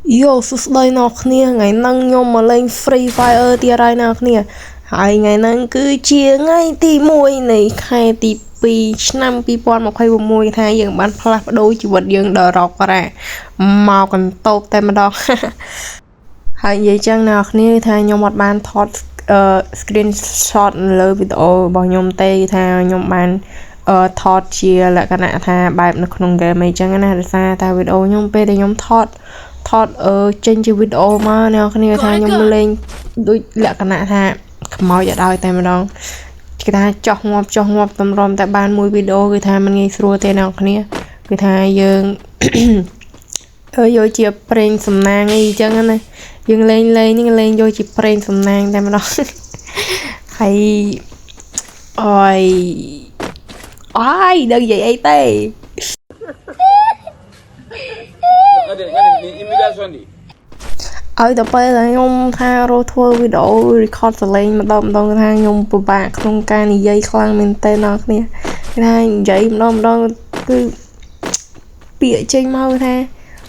Yo, sus đây nọ khnia ngày năng nhôm mà lên Free Fire tia rai nọ khnia. Hai ngày năng cứ chia ngay tí mùi này khai tí pi năm pi pon một khai mùi thay dường bán plap đôi chỉ vật dường đờ rọc ra màu còn tốt tên mà đọc. Hai vậy chăng nào khnia thay nhôm một bàn thọt screenshot lời video bao nhôm tê thay nhôm bàn thọt chia lại cái nạ thay bài nó không game mấy chăng này ra thay video nhôm pe để nhôm thọt trên video mà nào cái này thay nhung lên đôi lẹ cái nạ thay màu giờ đôi tay mà đong cái thay cho ngọc tầm rom tại ban mùi video cái thay mình nghe thua tên nào cái này cái thay dương vô chia prank sầm nang đi chân này dương lên vô chia prank sầm nang tay mà đong hay ôi ai đơn vậy ấy tê ở tập bây là nhung tha rô thua video record lên mà đông tha nhung bù bạc không ca này dây khoang mình tên nó nè cái dây mà đông cứ bịa trên mau tha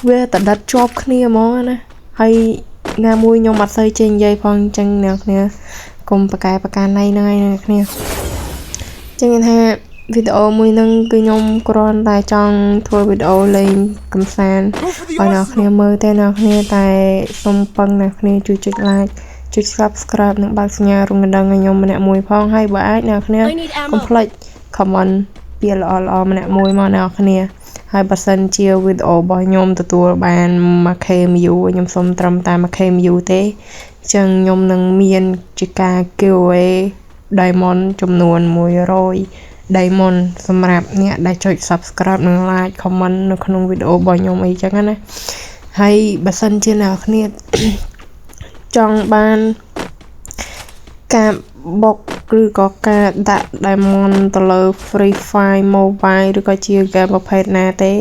về tận đặt job kia mó nè hay nga mui nhung mặt xây trên dây phong chân nè cùng bạc cái này nè chân tha video mùi nâng cứ nhông còn tại trong thua video lên cầm sàn ở nào khné mơ tên nào khné tại xong băng nào khné chú chích like chú subscribe nâng bác nhà rung đăng ngay nhông mà mùi phong hay bà nào khné complete comment bia lọ mà mùi mà nào khné hai bà sân chia video bao nhông từ tua bàn mà khem dụ nhông xong trầm ta mà khem dụ thế chân nhông nâng miên chỉ ca kêu ấy diamond trong nuôn mùi rồi Diamond សម្រាប់អ្នកដែលចុច subscribe និង like comment នៅក្នុងវីដេអូរបស់ខ្ញុំអីចឹងណាហើយបើសិនជាអ្នកគ្នាចង់បានការបុកឬក៏ការដាក់ Diamond ទៅលើ Free Fire Mobile ឬក៏ជា game ប្រភេទណាទេ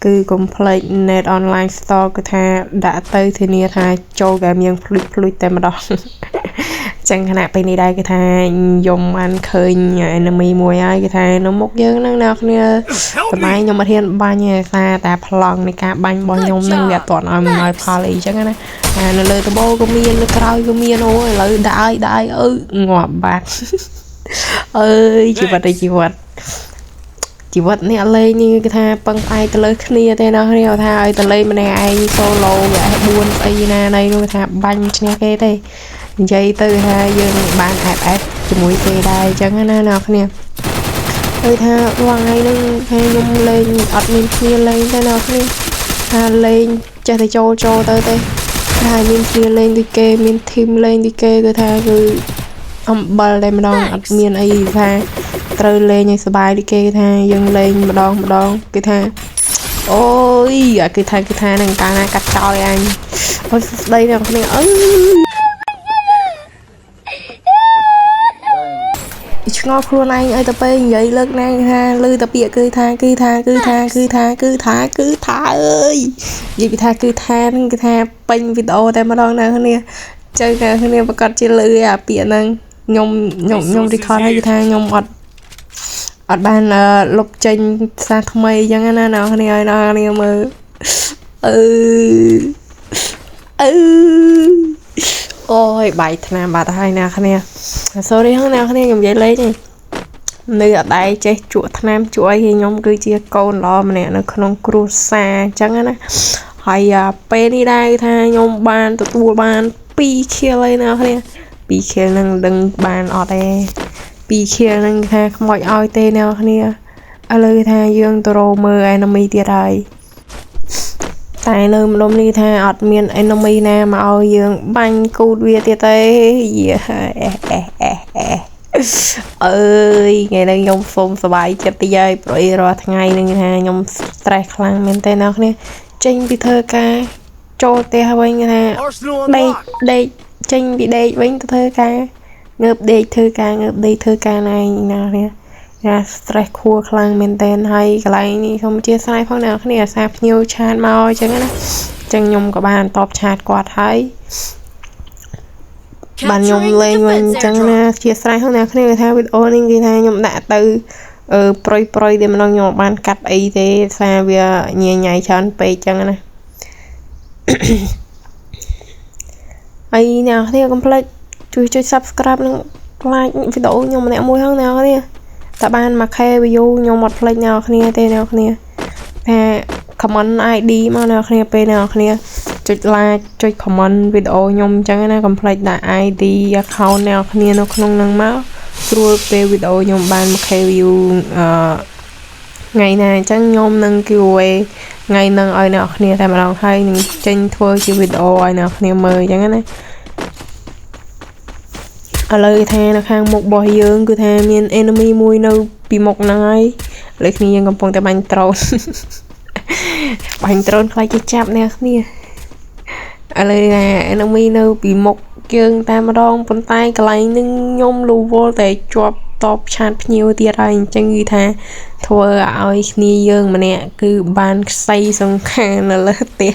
គឺ complete net online store គឺថាដាក់ទៅធានាថាចូល game យើងភ្លុចតែម្ដងចឹងខណៈពេលនេះដែរគេថាខ្ញុំបានឃើញ enemy មួយហើយគេថានៅមុខយើងហ្នឹងអ្នកគ្នាសប្បាយខ្ញុំអត់ហ៊ានបាញ់ទេថាតែប្លង់នៃការបាញ់របស់ខ្ញុំហ្នឹងវាអត់ទាន់ឲ្យអំណោយផលអីចឹងណានៅលើដបូក៏មាននៅក្រោយក៏មានអូឥឡូវដាក់ឲ្យងាប់បាត់អើយជីវិតនេះអត់លេងនេះគេថាពឹងផ្អែកទៅលើគ្នាទេណាគ្នាថាឲ្យទៅលេងម្នាក់ឯង solo វា4ស្អីណានៃនោះថាបាញ់ឈ្នះគេទេនិយាយទៅថាយើងបាន FF ជាមួយគេដែរអញ្ចឹងណាអ្នកគ្នាដូចថារាល់ថ្ងៃហ្នឹងខ្ញុំលេងអត់មានគ្នាលេងទេអ្នកគ្នាថាលេងចេះតែចូលទៅទេថាមានគ្នាលេងដូចគេមាន team លេងដូចគេគឺថាគឺអំបិលតែម្ដងអត់មានអីថាត្រូវលេងឲ្យសប្បាយដូចគេថាយើងលេងម្ដងគេថាអូយគឺថានឹងកាលណាកាត់ចោលអញអូយស្ដីអ្នកគ្នាអើយឆ្ងល់ខ្លួនឯងឲ្យទៅពេលនិយាយលើកណាថាឮតែពាក្យគឺថាអើយនិយាយពីថាហ្នឹងគឺថាពេញវីដេអូតែម្ដងណាគ្នាជើគ្នាប្រកាសជាឮអាពាក្យហ្នឹងខ្ញុំ record ឲ្យគឺថាខ្ញុំអត់បានលុបចេញសារថ្មីអញ្ចឹងណាអ្នកគ្នាឲ្យអ្នកគ្នាមើលអូយបាយថ្នាំបាត់ហើយអ្នកគ្នា sorry ហ្នឹងអ្នកគ្នាខ្ញុំនិយាយលេងទេនៅអត់ដែរចេះជក់ថ្នាំជក់ឲ្យខ្ញុំគឺជាកូនល្អម្នាក់នៅក្នុងគ្រួសារអញ្ចឹងណាហើយពេលនេះដែរថាខ្ញុំបានទទួលបាន2 kill ហើយអ្នកគ្នា2 kill ហ្នឹងដឹងបានអត់ទេ2 kill ហ្នឹងថាខ្មោចឲ្យទេអ្នកគ្នាឥឡូវថាយើងទៅរកមើល enemy ទៀតហើយតែនៅម្ដុំនេះថាអត់មាន enemy ណាមកឲ្យយើងបាញ់គូតវាទៀតទេអើយថ្ងៃនេះខ្ញុំសូមសប្បាយចិត្តតិចហើយព្រោះរាល់ថ្ងៃហ្នឹងថាខ្ញុំ stress ខ្លាំងមែនទេអ្នកគ្នាចេញពីធ្វើការចូលផ្ទះវិញថាដេកចេញពីដេកវិញទៅធ្វើការងើបដេកធ្វើការណែណាគ្នាថា stress ខួរខ្លាំងមែនតើហើយកន្លែងនេះខ្ញុំជាស្រ័យផងអ្នកគ្នាអាសាភ្ញៀវឆាតមកអញ្ចឹងណាអញ្ចឹងខ្ញុំក៏បានតបឆាតគាត់ហើយបានខ្ញុំលេងវិញអញ្ចឹងណាជាស្រ័យផងអ្នកគ្នាថាវីដេអូនេះគេថាខ្ញុំដាក់ទៅប្រុយតែម្ដងខ្ញុំបានកាត់អីទេថាវាញ៉ៃច្រើនពេកអញ្ចឹងណា ấy nào thì completeជួយ subscribe និង like វីដេអូខ្ញុំម្នាក់មួយហ្នឹងអ្នកគ្នាតើបានមកខែ view ខ្ញុំអត់ភ្លេចអ្នកគ្នាទេអ្នកគ្នាថា comment ID មកអ្នកគ្នាពេលអ្នកគ្នាចុច like ចុច comment វីដេអូខ្ញុំអញ្ចឹងណាកុំភ្លេចដាក់ ID account អ្នកគ្នានៅក្នុងហ្នឹងមកស្រួលពេលវីដេអូខ្ញុំបានមកខែ view ថ្ងៃណាអញ្ចឹងខ្ញុំនឹង giveaway ថ្ងៃហ្នឹងឲ្យអ្នកគ្នាតែម្ដងហើយនឹងចេញធ្វើជាវីដេអូឲ្យអ្នកគ្នាមើលអញ្ចឹងណាឥឡូវថានៅខាងមុខរបស់យើងគឺថាមាន enemy មួយនៅពីមុខហ្នឹងហើយឥឡូវគ្នាយើងកំពុងតែបាញ់ drone បាញ់ drone ខ្លាចគេចាប់អ្នកគ្នាឥឡូវថា enemy នៅពីមុខយើងតែម្ដងប៉ុន្តែកន្លែងនឹងខ្ញុំលូវល់តែជាប់តបឆាតភ្ញៀវទៀតហើយអញ្ចឹងគឺថាធ្វើឲ្យគ្នាយើងម្នាក់គឺបានខ្សីសង្ខារនៅលើផ្ទះ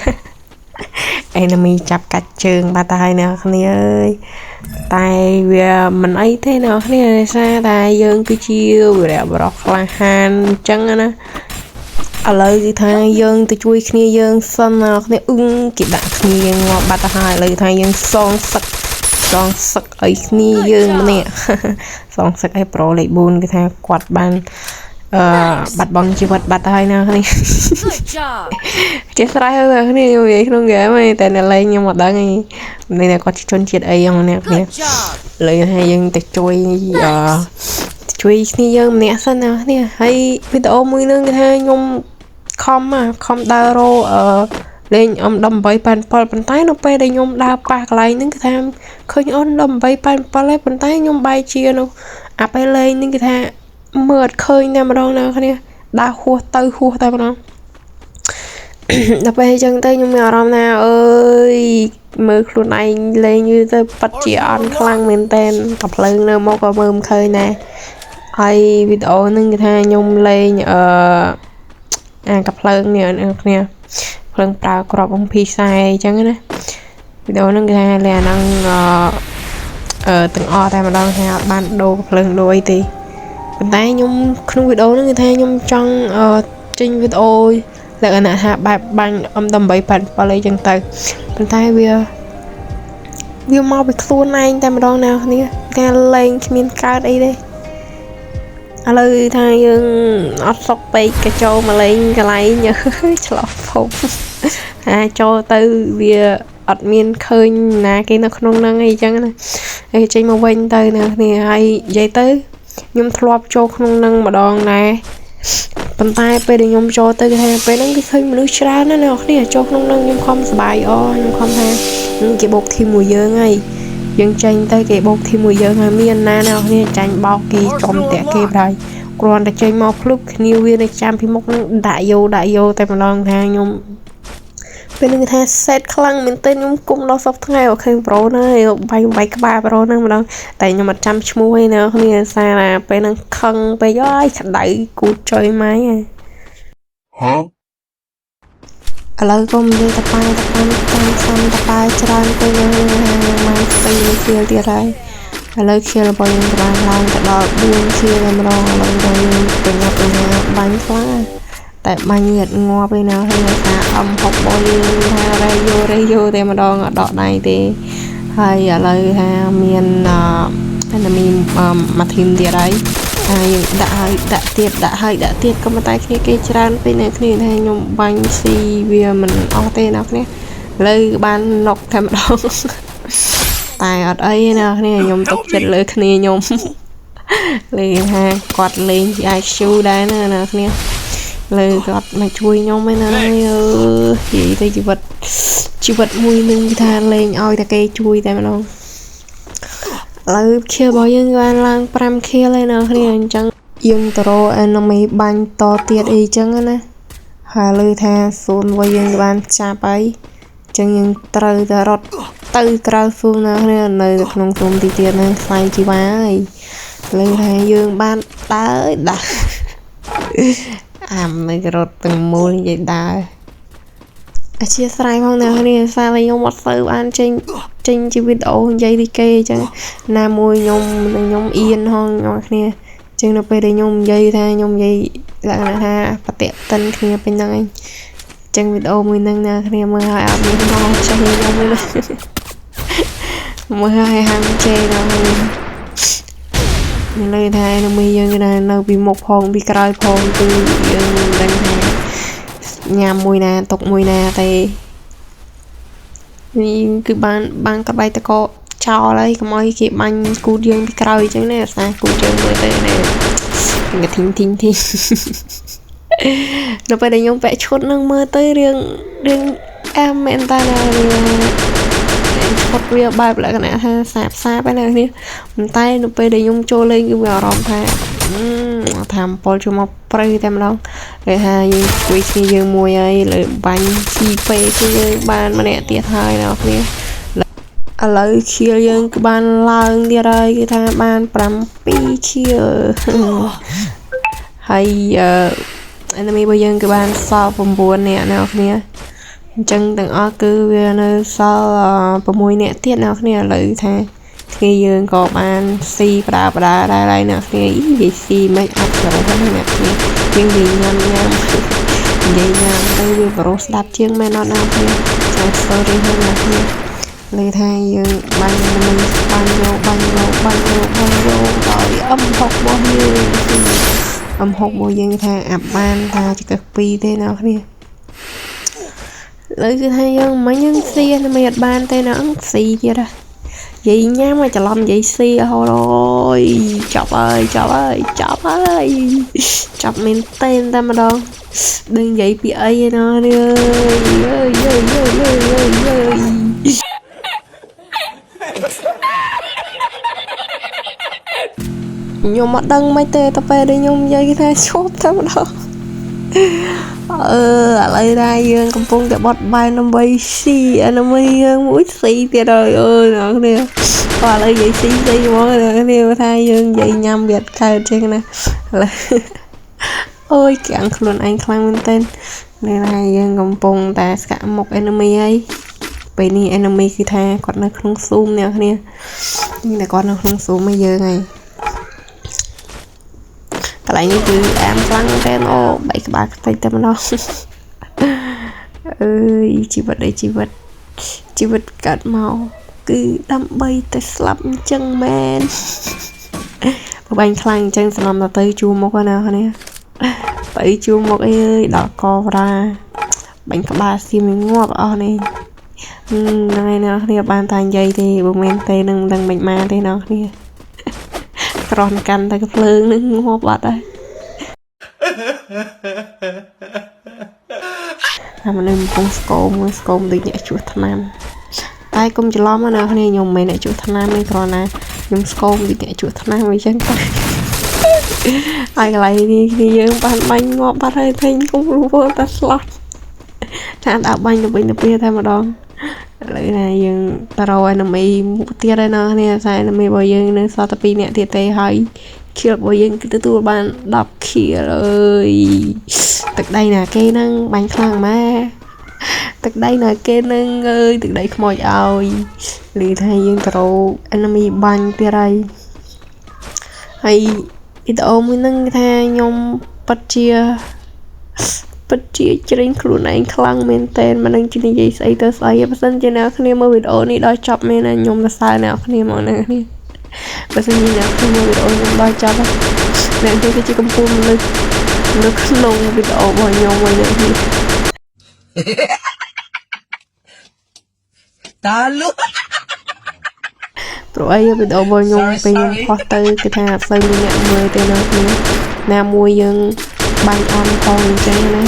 enemy ចាប់កាច់ជើងបាត់ហើយអ្នកគ្នាអើយតែវាមិនអីទេអ្នកគ្នាដោយសារតែយើងគឺជាវីរបុរសក្លាហានអញ្ចឹងណាឥឡូវគឺថាយើងទៅជួយគ្នាយើងសិនអ្នកគ្នាគេដាក់គ្នាយើងងាប់បាត់ទៅហើយឥឡូវថាយើងសងសឹកឲ្យគ្នាយើងម្នាក់សងសឹកឲ្យប្រូលេខ4គឺថាគាត់បានបាត់បង់ជីវិតបាត់ហើយណាគ្នាចេះស្រ័យហើយគ្នានិយាយក្នុងហ្គេមតែអ្នកលេងខ្ញុំអត់ដឹងទេនេះគាត់ជនជាតិអីហ្នឹងអ្នកគ្នាលើហើយយើងទៅជួយគ្នាយើងម្នាក់សិនណាគ្នាហើយវីដេអូមួយហ្នឹងគេថាខ្ញុំខំដើររោលេងអំ1787ប៉ុន្តែនៅពេលដែលខ្ញុំដើរប៉ះកន្លែងហ្នឹងគេថាឃើញអូន1787ហើយប៉ុន្តែខ្ញុំបែរជានៅអាពេលលេងហ្នឹងគេថាមើលអត់ឃើញតែម្ដងណាគ្នាដើរហួសតែម្ដងដល់ពេលអញ្ចឹងទៅខ្ញុំមានអារម្មណ៍ថាអើយមើលខ្លួនឯងលេងយូរទៅប៉ាត់ជាអន់ខ្លាំងមែនតែនតែភ្លើងនៅមកក៏មើលមិនឃើញដែរហើយវីដេអូហ្នឹងគេថាខ្ញុំលេងកាភ្លើងនេះគ្នាភ្លើងប្រើក្របអំពីខ្សែអញ្ចឹងណាវីដេអូហ្នឹងគេថាលេអាហ្នឹងទាំងអស់តែម្ដងថាអត់បានដូរភ្លើងដូរអីទេប៉ុន្តែខ្ញុំក្នុងវីដេអូហ្នឹងគឺថាខ្ញុំចង់ចេញវីដេអូលក្ខណៈថាបែបបាញ់M887អីចឹងទៅប៉ុន្តែវាមកពីខ្លួនឯងតែម្ដងណាគ្នាការលេងគ្មានកើតអីទេឥឡូវថាយើងអត់សុកពេកក៏ចូលមកលេងកន្លែងឆ្លោះភពថាចូលទៅវាអត់មានឃើញណាគេនៅក្នុងហ្នឹងអីចឹងណាហើយចេញមកវិញទៅណាគ្នាហើយនិយាយទៅខ្ញុំធ្លាប់ចូលក្នុងហ្នឹងម្ដងដែរប៉ុន្តែពេលដែលខ្ញុំចូលទៅគេថាពេលហ្នឹងគេឃើញមនុស្សច្រើនណាស់អ្នកគ្នាចូលក្នុងហ្នឹងខ្ញុំខំសប្បាយខ្ញុំខំថាគេបោកធីមមួយយើងហើយយើងចេញទៅគេបោកធីមមួយយើងហើយមានណាអ្នកគ្នាចាញ់បោកគេចំតាក់គេប្រហើយគ្រាន់តែចេញមកភ្លុបគ្នាវានៅចាំពីមុខហ្នឹងដាក់យោតែម្ដងថាខ្ញុំពេលហ្នឹងគេថា set ខ្លាំងមែនទែនខ្ញុំគុំដល់សប្តាហ៍ថ្ងៃអូខេប្រូណាបាយក្បាលប្រូហ្នឹងម្ដងតែខ្ញុំអត់ចាំឈ្មោះឯណាគ្នាសារថាពេលហ្នឹងខឹងពេកអើយក្តៅគូចចុយម៉ៃហ៎ឥឡូវក៏និយាយតប៉ាតាមសំតប៉ាច្រើនពេកហ្នឹងមកទៅខៀលទៀតហើយឥឡូវខៀលរបស់យើងបានឡើងទៅដល់4ខៀលតែម្ដងឥឡូវយើងប្រញាប់បាញ់ខ្លាំងតែបាញ់ញាតងាប់ឯណាហើយថាM6របស់យើងថារេយោតែម្ដងអត់ដកដៃទេហើយឥឡូវថាមានenemy មួយធីមទៀតហើយហើយយើងដាក់ទៀតក៏ប៉ុន្តែគ្នាគេច្រើនពេកអ្នកគ្នាថាខ្ញុំបាញ់ស៊ីវាមិនអស់ទេអ្នកគ្នាឥឡូវបានណុកតែម្ដងតែអត់អីណាគ្នាខ្ញុំទុកចិត្តលើគ្នាខ្ញុំលេងថាគាត់លេងជា IQ ដែរណាគ្នាលើគាត់មកជួយខ្ញុំឯណាអើយនិយាយទៅជីវិតមួយនឹងថាលេងឲ្យតែគេជួយតែម្ដងឥឡូវខៀលរបស់យើងបានឡើង5ខៀលហើយណាគ្នាអញ្ចឹងយើងទៅរក enemy បាញ់តទៀតអីចឹងណាហើយលើថា0វិញយើងបានចាប់ហើយអញ្ចឹងយើងត្រូវតែរត់ទៅក្រៅហ្វូណាគ្នានៅក្នុងក្រុមទីទៀតហ្នឹងខ្លាយជីវ៉ាហើយលើថាយើងបានដើរអាមនៅរត់ទាំងមូលនិយាយដើរអធិស្ឋានផងអ្នកគ្នាសារខ្ញុំអត់សូវបានចេញជាវីដេអូនិយាយពីគេអញ្ចឹងណាមួយខ្ញុំអៀនហងអ្នកគ្នាអញ្ចឹងនៅពេលដែលខ្ញុំនិយាយថាខ្ញុំនិយាយលក្ខណៈថាបតិតិនគ្នាពេញហ្នឹងឯង ចឹងវីដេអូមួយហ្នឹងណាគ្នាមើលឲ្យអត់មានមកចេះខ្ញុំទេមើលឲ្យហាំចេះដល់មានលើថានៅមីយើងណានៅពីមុខផងពីក្រោយផងគឺយើងមិនដឹងថាញ៉ាំមួយណាຕົកមួយណាទេនេះគឺបានក្បែរតកចោលហើយកុំឲ្យគេបាញ់គូតយើងពីក្រោយអញ្ចឹងណាស្អាគូតយើងមើលទៅណាគេធីងនៅពេលដែលខ្ញុំពាក់ឈុតនឹងមើលទៅរឿងអែមមែនតើឈុតវាបែបលក្ខណៈថាសាបហ្នឹងនេះប៉ុន្តែនៅពេលដែលខ្ញុំចូលលេងគឺវាអារម្មណ៍ថាថាអំពលចូលមកព្រៃតែម្ដងគេថាយើងជួយគ្នាយើងមួយហើយលើបាញ់ស៊ីពេគឺយើងបានម្នាក់ទៀតហើយអ្នកគ្នាឥឡូវខៀលយើងគឺបានឡើងទៀតហើយគឺថាបាន7ខៀលហើយenemy របស់យើងគឺបានសល់9នាក់អ្នកគ្នាអញ្ចឹងទាំងអស់គឺវានៅសល់6នាក់ទៀតអ្នកគ្នាឥឡូវថាគ្នាយើងក៏បានស៊ីបដាដែរហើយអ្នកគ្នានិយាយស៊ីមិនអត់ចូលហ្នឹងអ្នកគ្នាយើងនិយាយញ៉ាំទៅវាប្រុសស្ដាប់ជាងមែនអត់អ្នកគ្នាចា story ហ្នឹងអ្នកគ្នាលើថាយើងបាញ់យកដោយអំហុករបស់យើងអំហុករបស់យើងថាអាប់បានថាចក2ទេអ្នកគ្នាលើគឺថាយើងមិនយើងស៊ីមិនអត់បានទេណាស៊ីទៀតហ่ะនិយាយញ៉ាំឲ្យច្រឡំនិយាយស៊ីរហូតអើយចាប់មែនតែម្ដងដឹងនិយាយពីអីណានេះខ្ញុំអត់ដឹងមិនទេតែពេលដែលខ្ញុំនិយាយថាឈប់តែម្ដងឥឡូវថាយើងកំពុងតែបត់បែនដើម្បីស៊ីenemyយើងមួយស៊ីទៀតហើយអ្នកគ្នាឥឡូវនិយាយស៊ីហ្មងអ្នកគ្នាថាយើងនិយាយញ៉ាំវាកើតចឹងណាអូយកាំងខ្លួនឯងខ្លាំងមែនទែននេះថាយើងកំពុងតែស្កាក់មុខ enemy ហើយពេលនេះ enemy គឺថាគាត់នៅក្នុងស៊ូមអ្នកគ្នាតែគាត់នៅក្នុងស៊ូមមកយើងហើយកន្លែងនេះគឺអែមខ្លាំងតែបែកក្បាលខ្ទេចតែម្ដងជីវិតកាត់មកគឺដើម្បីតែស្លាប់អញ្ចឹងមែនបើបាញ់ខ្លាំងអញ្ចឹងសំណំទៅជួមុខណាគ្នាទៅជួមុខអីដល់កប្រាបាញ់ក្បាលសៀមងាប់អស់នេះថ្ងៃណាគ្នាបានតែនិយាយទេបើមិនទេនឹងមិនដឹងមិនមកទេណាគ្នាក្រនកាន់តែភ្លើងនឹងងាប់បាត់ហើយតែមនុស្សកំពុងស្គមដូចអ្នកជួសថ្នាំតែកុំច្រឡំណាគ្នាខ្ញុំមិនមែនអ្នកជួសថ្នាំទេគ្រាន់តែខ្ញុំស្គមដូចអ្នកជួសថ្នាំអញ្ចឹងទៅហើយកន្លែងនេះគ្នាយើងបានបាញ់ងាប់បាត់ហើយតែគុំរួចតែស្លាប់ថាដាក់បាញ់ទៅវិញទៅពីតែម្ដងឥឡូវណាយើងតរ enemy មុខទៀតហើយណាគ្នាតែ enemy របស់យើងនៅសល់តែ2នាក់ទៀតទេហើយខៀលរបស់យើងគឺទទួលបាន10ខៀលអើយទឹកដីណាគេហ្នឹងបាញ់ខ្លាំងម៉ែទឹកដីណាគេហ្នឹងអើយទឹកដីខ្មោចឲ្យឮថាយើងតរ enemy បាញ់ទៀតហើយវីដេអូមួយហ្នឹងថាខ្ញុំពិតជាជ្រេញខ្លួនឯងខ្លាំងមែនតើមិនដឹងជានិយាយស្អីទៅស្អីបើសិនជាអ្នកគ្នាមើលវីដេអូនេះដល់ចប់មែនណាខ្ញុំសរសើរអ្នកគ្នាមកណាគ្នាបើសិនជាអ្នកគ្នាមើលវីដេអូខ្ញុំដល់ចប់អ្នកគ្នាគឺជាកំពុងនៅក្នុងវីដេអូរបស់ខ្ញុំហើយអ្នកគ្នាតាលុព្រោះអីវីដេអូរបស់ខ្ញុំពេលខ្ញុំផុសទៅគឺថាអត់សូវមានអ្នកមើលទេណាគ្នាណាមួយយើងបាញ់អន់ផងអញ្ចឹងណា